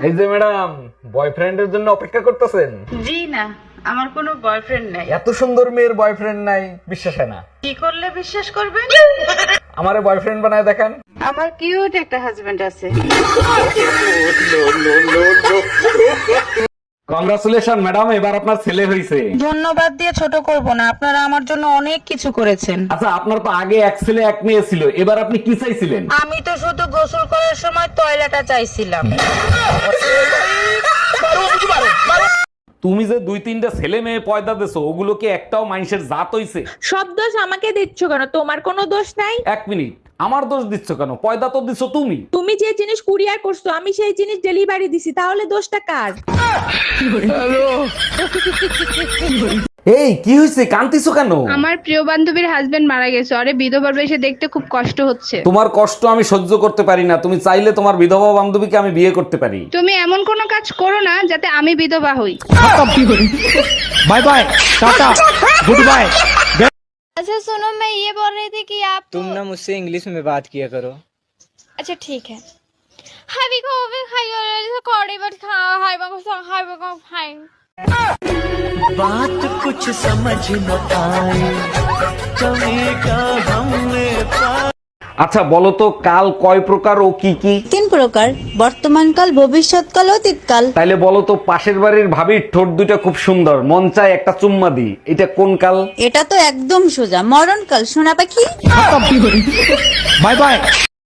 এই যে ম্যাডাম, বয়ফ্রেন্ডের জন্য অপেক্ষা করতেছেন? জি না, আমার কোনো বয়ফ্রেন্ড নাই। এত সুন্দর মেয়ের বয়ফ্রেন্ড নাই, বিশ্বাস হয় না। কি করলে বিশ্বাস করবেন? আমারে বয়ফ্রেন্ড বানায় দেখান। আমার কিউট একটা হাজবেন্ড আছে। কংগ্রাচুলেশন ম্যাডাম, এবার আপনার ছেলে হয়েছে। ধন্যবাদ দিয়ে ছোট করব না, আপনারা আমার জন্য অনেক কিছু করেছেন। আচ্ছা, আপনার তো আগে এক ছেলে এক মেয়ে ছিল, এবার আপনি কি চাইছিলেন? আমি তো শুধু গোসল করার সময় টয়লেটটা চাইছিলাম। তুমি যে 2-3টা ছেলে মেয়ে পয়দা দিছো, ওগুলো কি একটাও মানুষের জাত হইছে? সব দোষ আমাকে দিচ্ছ কেন? তোমার কোনো দোষ নাই। এক মিনিট, আমার দোষ দিচ্ছ কেন? পয়দা তো দিছো তুমি। তুমি যে জিনিস কুরিয়ার করছো আমি সেই জিনিস ডেলিভারি দিছি, তাহলে দোষটা কার? এই কি হয়েছে, কান্তিছো কেন? আমার প্রিয় বান্ধবীর হাজবেন্ড মারা গেছে, আরে বিধবা বেশে দেখতে খুব কষ্ট হচ্ছে। তোমার কষ্ট আমি সহ্য করতে পারি না, তুমি চাইলে তোমার বিধবা বান্ধবীকে আমি বিয়ে করতে পারি। তুমি এমন কোনো কাজ করো না যাতে আমি বিধবা হই। Bye bye, tata, good bye. अच्छा सुनो, मैं ये बोल रही थी कि आप तुम ना मुझसे इंग्लिश में बात किया करो। अच्छा ठीक है। हाय बिको भी खाई और जैसे कौड़ी बट खा हाय बिको सो हाय बिको हाय। बात कुछ समझ न आए, कभी का हमने আচ্ছা বলো তো, কাল কয় প্রকার ও কি কি? 3 প্রকার, বর্তমানকাল, ভবিষ্যৎকাল, অতীতকাল। তাইলে বলো তো, পাশের বাড়ির ভাবির ঠোঁট দুইটা খুব সুন্দর, মন চায় একটা চুম্মা দি, এটা কোন কাল? এটা তো একদম সোজা, মরণকাল, সোনা পাখি। Bye bye.